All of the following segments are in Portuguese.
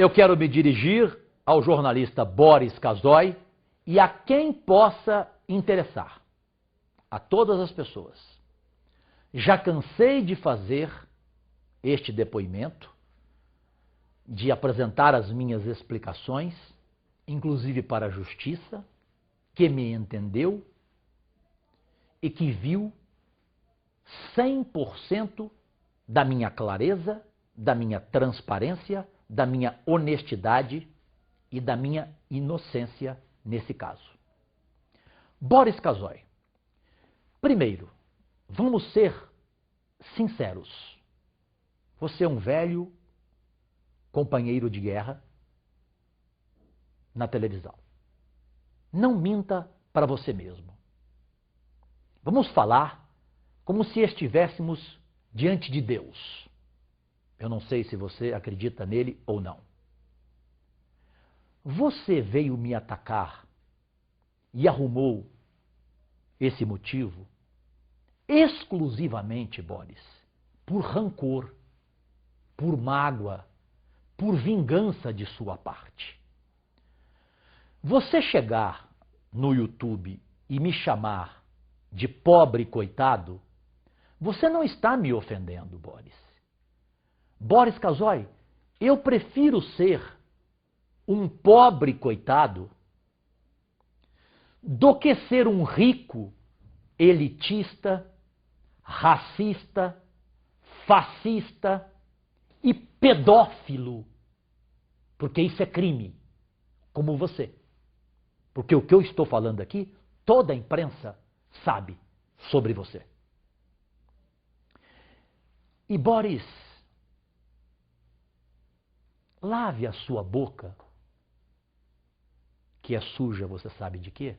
eu quero me dirigir ao jornalista Boris Casoy e a quem possa interessar, a todas as pessoas. Já cansei de fazer este depoimento, de apresentar as minhas explicações, inclusive para a justiça, que me entendeu e que viu 100% da minha clareza, da minha transparência, da minha honestidade e da minha inocência nesse caso. Boris Casoy, primeiro, vamos ser sinceros. Você é um velho companheiro de guerra na televisão. Não minta para você mesmo. Vamos falar como se estivéssemos diante de Deus. Eu não sei se você acredita nele ou não. Você veio me atacar e arrumou esse motivo exclusivamente, Boris, por rancor, por mágoa, por vingança de sua parte. Você chegar no YouTube e me chamar de pobre coitado, você não está me ofendendo, Boris. Boris Casoy, eu prefiro ser um pobre coitado do que ser um rico elitista, racista, fascista e pedófilo, porque isso é crime, como você. Porque o que eu estou falando aqui, toda a imprensa sabe sobre você. E Boris, lave a sua boca, que é suja, você sabe de quê?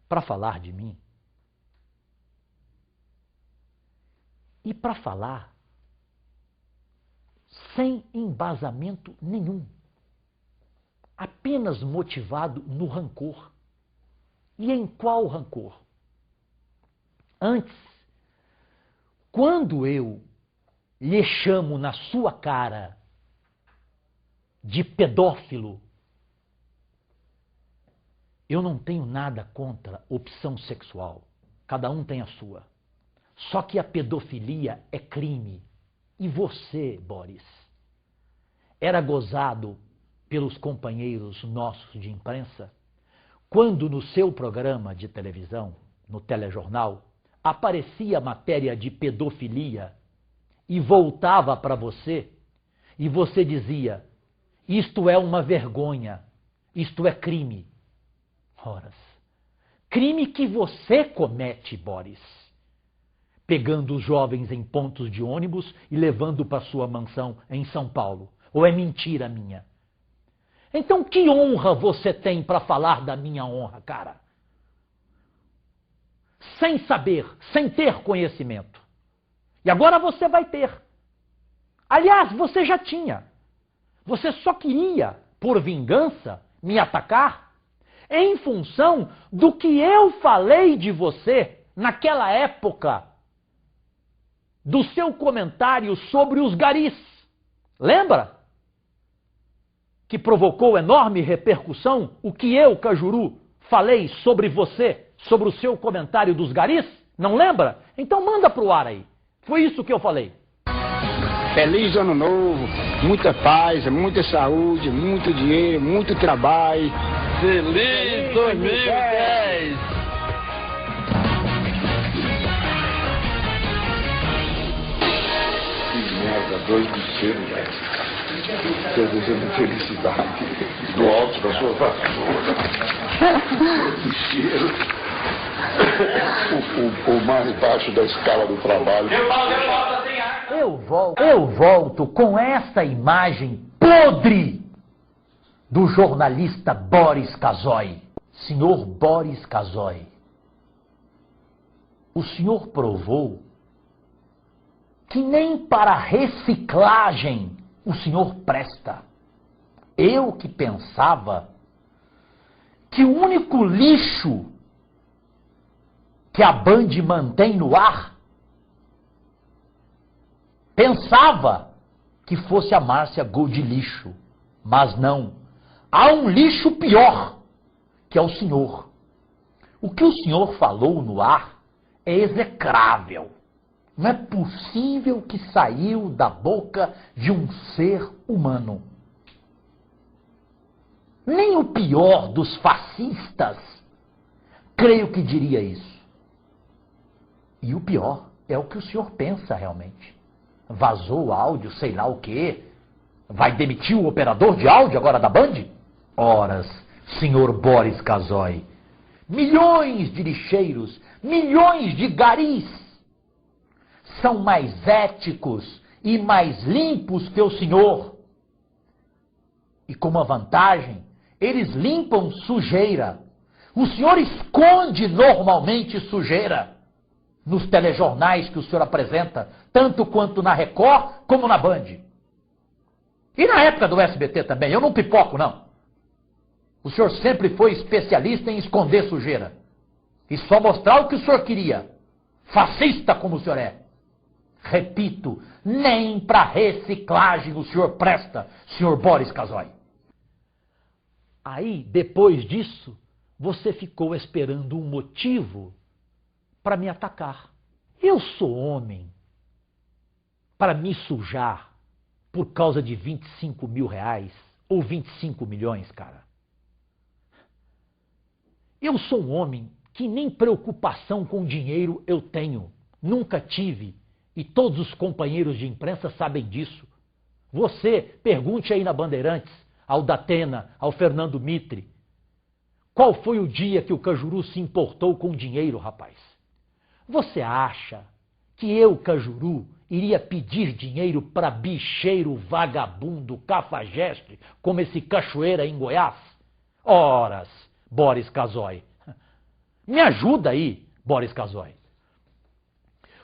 Para falar de mim. E para falar sem embasamento nenhum. Apenas motivado no rancor. E em qual rancor? Antes, quando eu lhe chamo na sua cara de pedófilo, eu não tenho nada contra opção sexual. Cada um tem a sua. Só que a pedofilia é crime. E você, Boris, era gozado pelos companheiros nossos de imprensa quando no seu programa de televisão, no telejornal, aparecia matéria de pedofilia e voltava para você e você dizia: isto é uma vergonha, isto é crime. Horas. Crime que você comete, Boris, pegando os jovens em pontos de ônibus e levando para sua mansão em São Paulo. Ou é mentira minha? Então que honra você tem para falar da minha honra, cara? Sem saber, sem ter conhecimento. E agora você vai ter. Aliás, você já tinha. Você só queria, por vingança, me atacar em função do que eu falei de você naquela época, do seu comentário sobre os garis. Lembra? Que provocou enorme repercussão o que eu, Cajuru, falei sobre você, sobre o seu comentário dos garis? Não lembra? Então manda pro ar aí. Foi isso que eu falei. Feliz Ano Novo, muita paz, muita saúde, muito dinheiro, muito trabalho. Feliz 2010! Que merda, 2 de cedo, velho. Desejando felicidade do alto da sua vassoura. Que cheiro. O mais baixo da escala do trabalho. Eu volto com essa imagem podre do jornalista Boris Casoy. Senhor Boris Casoy, o senhor provou que nem para reciclagem o senhor presta. Eu que pensava que o único lixo que a Band mantém no ar, pensava que fosse a Márcia gol de lixo. Mas não. Há um lixo pior, que é o senhor. O que o senhor falou no ar é execrável. Não é possível que saiu da boca de um ser humano. Nem o pior dos fascistas, creio que diria isso. E o pior é o que o senhor pensa realmente. Vazou o áudio, sei lá o quê. Vai demitir o operador de áudio agora da Band? Horas, senhor Boris Casoy. Milhões de lixeiros, milhões de garis são mais éticos e mais limpos que o senhor. E com uma vantagem, eles limpam sujeira. O senhor esconde normalmente sujeira nos telejornais que o senhor apresenta, tanto quanto na Record como na Band. E na época do SBT também, eu não pipoco não. O senhor sempre foi especialista em esconder sujeira. E só mostrar o que o senhor queria. Fascista como o senhor é. Repito, nem para reciclagem o senhor presta, senhor Boris Casoy. Aí, depois disso, você ficou esperando um motivo para me atacar. Eu sou homem para me sujar por causa de 25 mil reais ou 25 milhões, cara. Eu sou um homem que nem preocupação com dinheiro eu tenho. Nunca tive. E todos os companheiros de imprensa sabem disso. Você, pergunte aí na Bandeirantes, ao Datena, ao Fernando Mitre. Qual foi o dia que o Cajuru se importou com dinheiro, rapaz? Você acha que eu, Cajuru, iria pedir dinheiro para bicheiro, vagabundo, cafajeste, como esse cachoeira em Goiás? Horas, Boris Casoy. Me ajuda aí, Boris Casoy.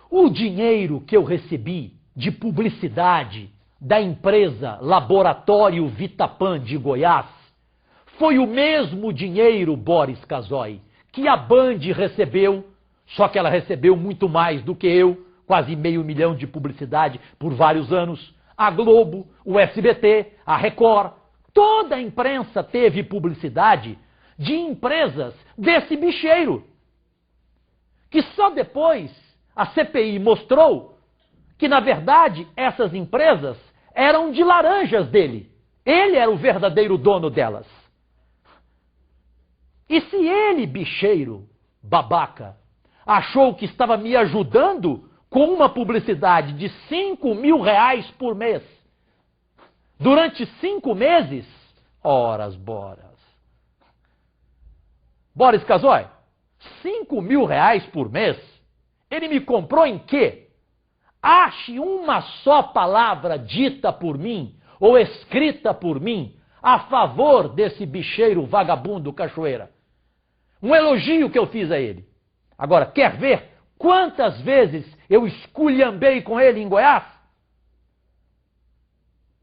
O dinheiro que eu recebi de publicidade da empresa Laboratório Vitapan de Goiás foi o mesmo dinheiro, Boris Casoy, que a Band recebeu, só que ela recebeu muito mais do que eu, quase $500 mil de publicidade por vários anos. A Globo, o SBT, a Record, toda a imprensa teve publicidade de empresas desse bicheiro, que só depois a CPI mostrou que, na verdade, essas empresas eram de laranjas dele. Ele era o verdadeiro dono delas. E se ele, bicheiro, babaca, achou que estava me ajudando com uma publicidade de 5 mil reais por mês, durante 5 meses, horas, boras. Boris Casoy, 5 mil reais por mês, ele me comprou em quê? Ache uma só palavra dita por mim, ou escrita por mim, a favor desse bicheiro vagabundo cachoeira. Um elogio que eu fiz a ele. Agora, quer ver quantas vezes eu esculhambei com ele em Goiás?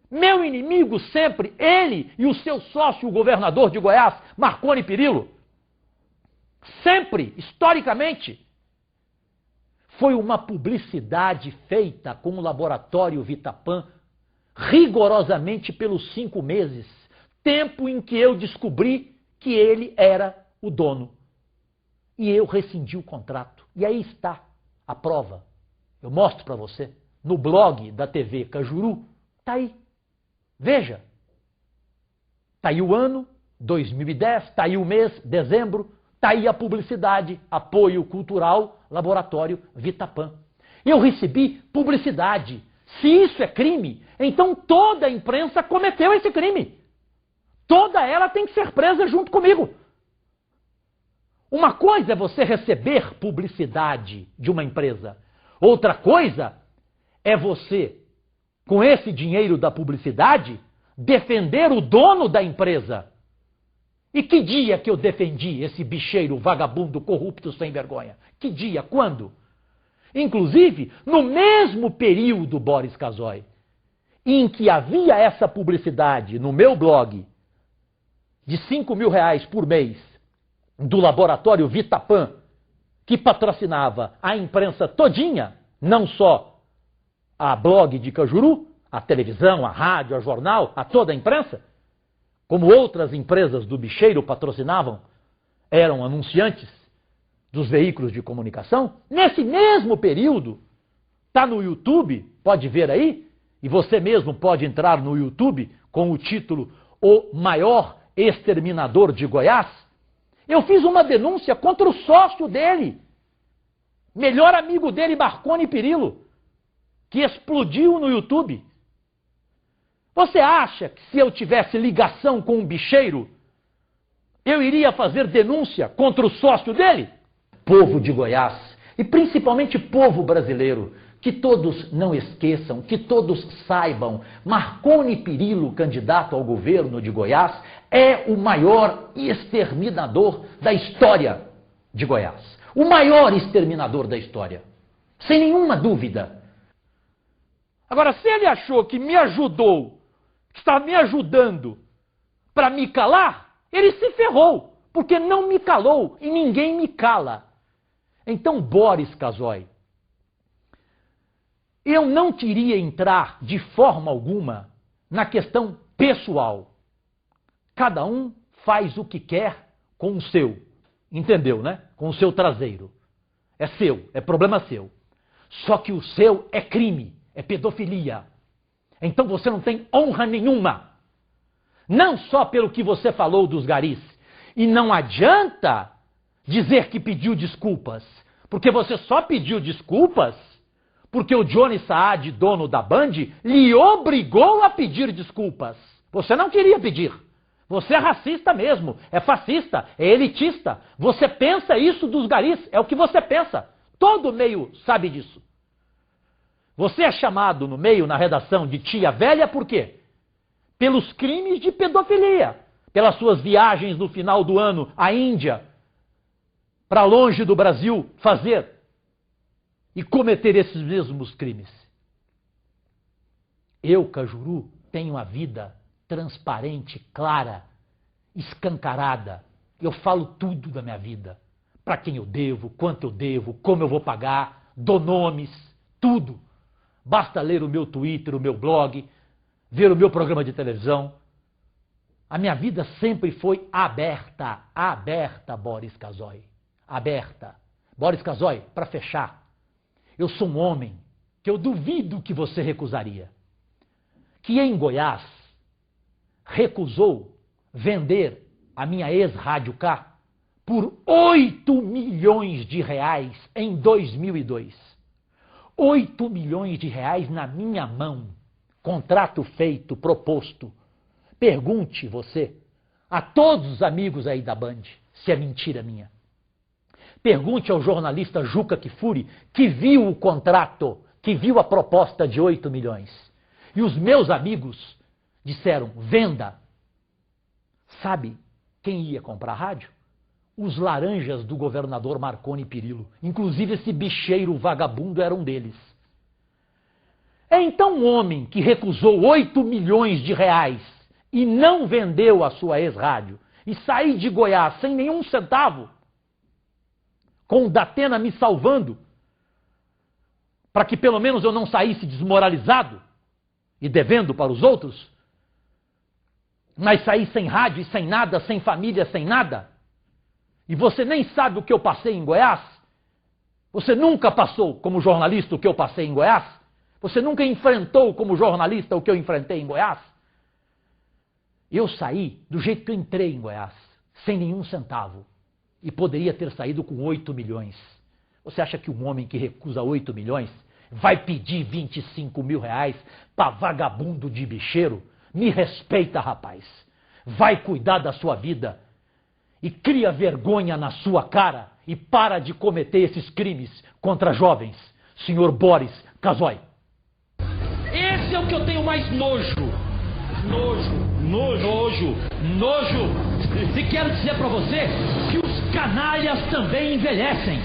Meu inimigo sempre, ele e o seu sócio, o governador de Goiás, Marconi Perillo. Sempre, historicamente, foi uma publicidade feita com o laboratório Vitapan rigorosamente pelos 5 meses, tempo em que eu descobri que ele era o dono. E eu rescindi o contrato. E aí está a prova. Eu mostro para você. No blog da TV Cajuru, está aí. Veja. Está aí o ano, 2010, está aí o mês, dezembro, está aí a publicidade, apoio cultural, laboratório Vitapan. Eu recebi publicidade. Se isso é crime, então toda a imprensa cometeu esse crime. Toda ela tem que ser presa junto comigo. Uma coisa é você receber publicidade de uma empresa. Outra coisa é você, com esse dinheiro da publicidade, defender o dono da empresa. E que dia que eu defendi esse bicheiro vagabundo corrupto sem vergonha? Que dia? Quando? Inclusive, no mesmo período, Boris Casoy, em que havia essa publicidade no meu blog de 5 mil reais por mês do laboratório Vitapan, que patrocinava a imprensa todinha, não só a blog de Cajuru, a televisão, a rádio, a jornal, a toda a imprensa, como outras empresas do bicheiro patrocinavam, eram anunciantes dos veículos de comunicação. Nesse mesmo período, está no YouTube, pode ver aí, e você mesmo pode entrar no YouTube com o título O Maior Exterminador de Goiás. Eu fiz uma denúncia contra o sócio dele, melhor amigo dele, Marconi Perillo, que explodiu no YouTube. Você acha que se eu tivesse ligação com um bicheiro, eu iria fazer denúncia contra o sócio dele? Povo de Goiás, e principalmente povo brasileiro, que todos não esqueçam, que todos saibam, Marconi Perillo, candidato ao governo de Goiás, é o maior exterminador da história de Goiás. O maior exterminador da história. Sem nenhuma dúvida. Agora, se ele achou que me ajudou, que está me ajudando para me calar, ele se ferrou, porque não me calou e ninguém me cala. Então, Boris Casoy, eu não queria entrar de forma alguma na questão pessoal. Cada um faz o que quer com o seu. Entendeu, né? Com o seu traseiro. É seu, é problema seu. Só que o seu é crime, é pedofilia. Então você não tem honra nenhuma. Não só pelo que você falou dos garis. E não adianta dizer que pediu desculpas. Porque você só pediu desculpas porque o Johnny Saad, dono da Band, lhe obrigou a pedir desculpas. Você não queria pedir. Você é racista mesmo, é fascista, é elitista. Você pensa isso dos garis, é o que você pensa. Todo meio sabe disso. Você é chamado no meio, na redação, de tia velha por quê? Pelos crimes de pedofilia. Pelas suas viagens no final do ano à Índia, para longe do Brasil, fazer e cometer esses mesmos crimes. Eu, Cajuru, tenho a vida transparente, clara, escancarada. Eu falo tudo da minha vida. Para quem eu devo, quanto eu devo, como eu vou pagar, dou nomes, tudo. Basta ler o meu Twitter, o meu blog, ver o meu programa de televisão. A minha vida sempre foi aberta, aberta, Boris Casoy. Aberta. Boris Casoy, para fechar, eu sou um homem que eu duvido que você recusaria. Que em Goiás recusou vender a minha ex-Rádio K por 8 milhões de reais em 2002. 8 milhões de reais na minha mão. Contrato feito, proposto. Pergunte você a todos os amigos aí da Band se é mentira minha. Pergunte ao jornalista Juca Kfouri, que viu o contrato, que viu a proposta de 8 milhões. E os meus amigos disseram, venda. Sabe quem ia comprar rádio? Os laranjas do governador Marconi Perillo. Inclusive esse bicheiro vagabundo era um deles. É então um homem que recusou 8 milhões de reais e não vendeu a sua ex-rádio e sair de Goiás sem nenhum centavo, com o Datena me salvando, para que pelo menos eu não saísse desmoralizado e devendo para os outros, mas saí sem rádio e sem nada, sem família, sem nada. E você nem sabe o que eu passei em Goiás? Você nunca passou como jornalista o que eu passei em Goiás? Você nunca enfrentou como jornalista o que eu enfrentei em Goiás? Eu saí do jeito que eu entrei em Goiás, sem nenhum centavo. E poderia ter saído com 8 milhões. Você acha que um homem que recusa 8 milhões vai pedir 25 mil reais para vagabundo de bicheiro? Me respeita, rapaz. Vai cuidar da sua vida. E cria vergonha na sua cara e para de cometer esses crimes contra jovens. Senhor Boris Casoy. Esse é o que eu tenho mais nojo. Nojo. E quero dizer para você que os canalhas também envelhecem.